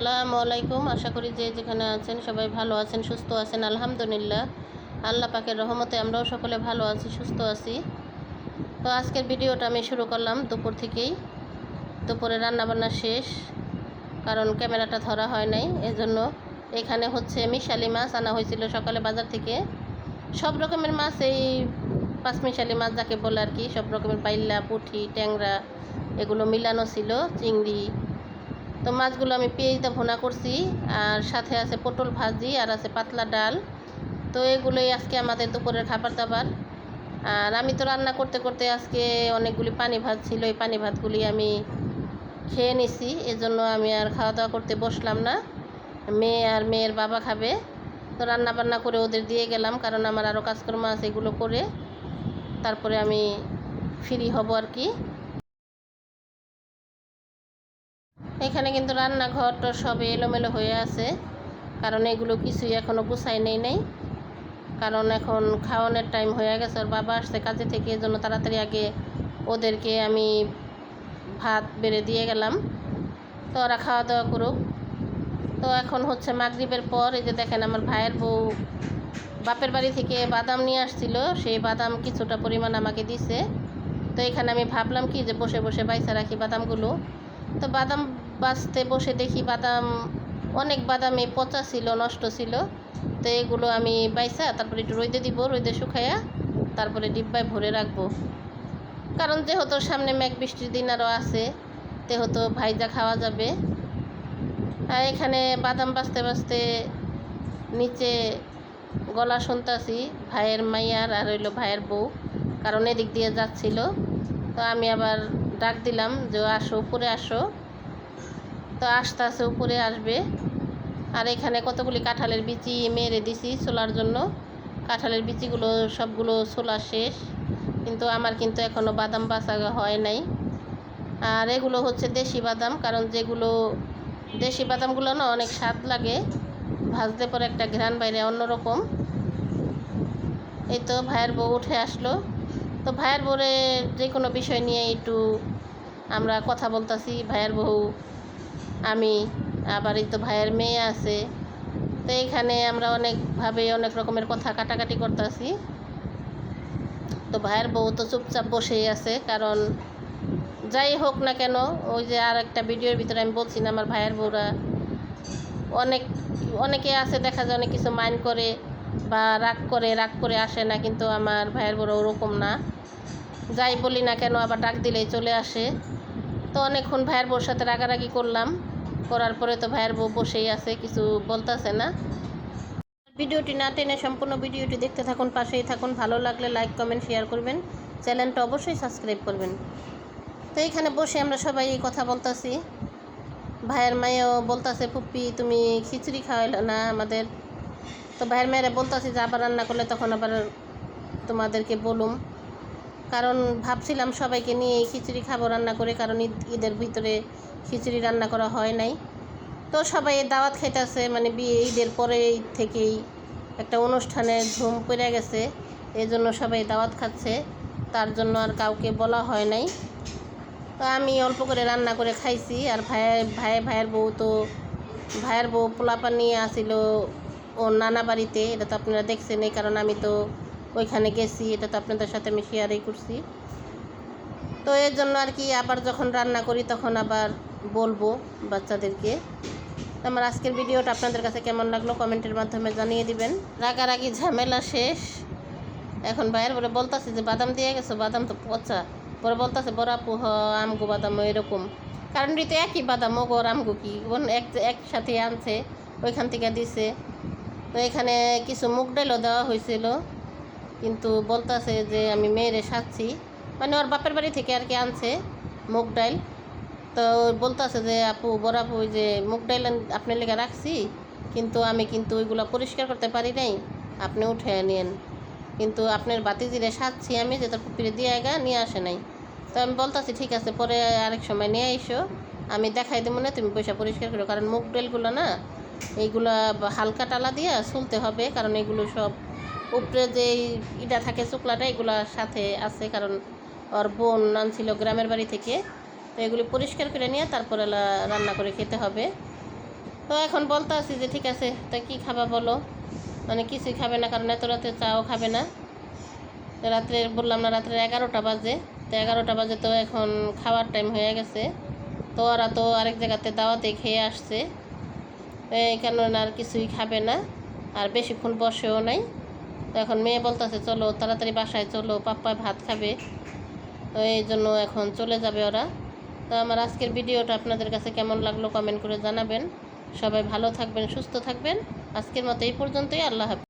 আসসালামু আলাইকুম। আশা করি যে যেখানে আছেন সবাই ভালো আছেন, সুস্থ আছেন। আলহামদুলিল্লাহ, আল্লাহ পাকের রহমতে আমরাও সকলে ভালো আছি, সুস্থ আছি। তো আজকের ভিডিওটা আমি শুরু করলাম দুপুর থেকেই। দুপুরে রান্নাবান্না শেষ, কারণ ক্যামেরাটা ধরা হয় নাই, এজন্য। এখানে হচ্ছে মিশালি মাছ আনা হয়েছিল সকালে বাজার থেকে। সব রকমের মাছ, এই পাঁচমিশালি মাছ যাকে বলে আর কি, সব রকমের বাইল্লা, পুঁটি, ট্যাংরা এগুলো মিলানো ছিল, চিংড়ি। তো মাছগুলো আমি পেঁয়াজ দিয়ে ভুনা করছি, আর সাথে আছে পটল ভাজি, আর আছে পাতলা ডাল। তো এগুলোই আজকে আমাদের দুপুরের খাবার দাবার। আর আমি তো রান্না করতে করতে আজকে অনেকগুলি পানি ভাত ছিল, এই পানি ভাতগুলি আমি খেয়ে নিছি। এজন্য আমি আর খাওয়া দাওয়া করতে বসলাম না। মেয়ে আর মেয়ের বাবা খাবে, তো রান্না বান্না করে ওদের দিয়ে গেলাম, কারণ আমার আরও কাজকর্ম আছে, এগুলো করে তারপরে আমি ফ্রি হব আর কি। এখানে কিন্তু রান্নাঘরটা সব এলোমেলো হয়ে আছে, কারণ এগুলো কিছুই এখনও গুছাই নেই। কারণ এখন খাওয়ানোর টাইম হয়ে গেছে, ওর বাবা আসছে কাজে থেকে, এই জন্য তাড়াতাড়ি আগে ওদেরকে আমি ভাত বেড়ে দিয়ে গেলাম, তো ওরা খাওয়া দাওয়া করুক। তো এখন হচ্ছে মাগরিবের পর, এই যে দেখেন আমার ভাইয়ের বউ বাপের বাড়ি থেকে বাদাম নিয়ে আসছিল, সেই বাদাম কিছুটা পরিমাণ আমাকে দিছে। তো এখানে আমি ভাবলাম কি যে বসে বসে বাইসা রাখি বাদামগুলো। তো বাদাম বাছতে বসে দেখি বাদাম, অনেক বাদামই পচা ছিল, নষ্ট ছিল। তো এগুলো আমি বাইসা তারপরে একটু রোদে দিব, রোদে শুকাইয়া তারপরে ডিব্বায় ভরে রাখবো। কারণ যেহেতু সামনে মেঘ বৃষ্টির দিন আরও আছে, যেহেতু ভাইজা খাওয়া যাবে। আর এখানে বাদাম বাছতে বাছতে নিচে গলা শুনতাছি ভাইয়ের মাইয়ার, আর হইলো ভাইয়ের বউ, কারণ এদিক দিয়ে যাচ্ছিল। তো আমি আবার ডাক দিলাম যে আসো, উপরে আসো। তো আস্তে আস্তে উপরে আসবে। আর এখানে কতগুলি কাঁঠালের বিচি মেরে দিছি ছোলার জন্য। কাঁঠালের বিচিগুলো সবগুলো ছোলা শেষ, কিন্তু আমার কিন্তু এখনও বাদাম বাছা হয় নাই। আর এগুলো হচ্ছে দেশি বাদাম, কারণ যেগুলো দেশি বাদামগুলো না অনেক স্বাদ লাগে, ভাজতে পরে একটা ঘ্রাণ বাইরে অন্যরকম। এই তো ভাইয়ের বউ উঠে আসলো। তো ভাইয়ের বউরে যে কোনো বিষয় নিয়ে একটু আমরা কথা বলতাছি, ভাইয়ের বউ, আমি, আবার এই তো ভাইয়ের মেয়ে আছে। তো এইখানে আমরা অনেকভাবে অনেক রকমের কথা কাটাকাটি করতেছি। তো ভাইয়ের বউ তো চুপচাপ বসেই আছে, কারণ যাই হোক না কেন, ওই যে আর একটা ভিডিওর ভিতরে আমি বলছি না, আমার ভাইয়ের বউরা অনেকে আছে দেখা যায় অনেক কিছু মাইন্ড করে বা রাগ করে আসে না, কিন্তু আমার ভাইয়ের বউরা ওরকম না। যাই বলি না কেন আবার ডাক দিলেই চলে আসে। তো অনেকক্ষণ ভাইয়ের বউর সাথে রাগারাগি করলাম, করার পরে তো ভাইয়ের বউ বসেই আছে, কিছু বলতেছে না। ভিডিওটি না টেনে সম্পূর্ণ ভিডিওটি দেখতে থাকুন, পাশেই থাকুন। ভালো লাগলে লাইক কমেন্ট শেয়ার করবেন, চ্যানেলটা অবশ্যই সাবস্ক্রাইব করবেন। তো এইখানে বসে আমরা সবাই কথা বলতেছি। ভাইয়ের মায়েও বলতেছে ফুপ্পি তুমি খিচুড়ি খাওয়াইল না আমাদের। তো ভাইয়ের মেয়েরা বলতেছি যে আবার রান্না করলে তখন আবার তোমাদেরকে বলুম, কারণ ভাবছিলাম সবাইকে নিয়ে খিচুড়ি খাবো রান্না করে, কারণ ঈদের ভিতরে খিচুড়ি রান্না করা হয় নাই। তো সবাই দাওয়াত খাইতেছে, মানে বিয়ে ঈদের পরে থেকেই একটা অনুষ্ঠানের ধুম পড়ে গেছে, এই জন্য সবাই দাওয়াত খাচ্ছে, তার জন্য আর কাউকে বলা হয় নাই। তো আমি অল্প করে রান্না করে খাইছি। আর ভাইয়ের বউ পোলাপান নিয়ে আসিল ওর নানা বাড়িতে, এটা তো আপনারা দেখছেন, এই কারণ আমি তো ওইখানে গেছি, এটা তো আপনাদের সাথে আমি শেয়ারই করছি। তো এর জন্য আর কি আবার যখন রান্না করি তখন আবার বলবো বাচ্চাদেরকে। আমার আজকের ভিডিওটা আপনাদের কাছে কেমন লাগলো কমেন্টের মাধ্যমে জানিয়ে দিবেন। রাগারাগি ঝামেলা শেষ। এখন ভাইয়ের পরে বলতেছে যে বাদাম দিয়ে গেছো, বাদাম তো পচা। পরে বলতেছে বড় আপু আমগো বাদাম এরকম, কারণ তো একই বাদাম, ও গোর আমগো কি একসাথে আনছে, ওইখান থেকে দিছে। তো এখানে কিছু মুগ ডালও দেওয়া হয়েছিল, কিন্তু বলতেছে যে আমি মেয়েরে সাজছি, মানে ওর বাপের বাড়ি থেকে আর কি আনছে মুগ ডাল। তো বলতেছে যে আপু, বড় আপু, ওই যে মুগ ডাল আপনার লেগে রাখছি, কিন্তু আমি কিন্তু ওইগুলো পরিষ্কার করতে পারি নাই, আপনি উঠে নিন। কিন্তু আপনার বাতিজিরে সাজছি আমি, যে তার পুপিরে দিয়ে নিয়ে আসে নাই। তো আমি বলতেছি ঠিক আছে, পরে আরেক সময় নিয়ে এসো, আমি দেখাই দেবো না, তুমি পয়সা পরিষ্কার করো। কারণ মুগ ডালগুলো না, এইগুলা হালকা টালা দিয়ে চলতে হবে, কারণ এগুলো সব উপরে যে ইটা থাকে শুকলাটা, এগুলোর সাথে আছে, কারণ ওর বোন আনছিল গ্রামের বাড়ি থেকে। তো এগুলি পরিষ্কার করে নিয়ে তারপরে রান্না করে খেতে হবে। তো এখন বলতে আছি যে ঠিক আছে, তা কী খাবা বলো, মানে কিছুই খাবে না, কারণ এত রাতে চাও খাবে না। রাত্রে বললাম না, রাত্রে 11টা বাজে, তো 11টা বাজে তো এখন খাওয়ার টাইম হয়ে গেছে। তো ওরা তো আরেক জায়গাতে দাওয়াতে খেয়ে আসছে, এই কারণে আর কিছুই খাবে না, আর বেশিক্ষণ বসেও নাই। তো এখন মেয়ে বলতেছে চলো তাড়াতাড়ি বাসায় চলো, পাপ্পা ভাত খাবে, তো এই জন্য এখন চলে যাবে ওরা। তো আমার আজকের ভিডিওটা আপনাদের কাছে কেমন লাগলো কমেন্ট করে জানাবেন। সবাই ভালো থাকবেন, সুস্থ থাকবেন। আজকের মতো এই পর্যন্তই। আল্লাহ হাফেজ।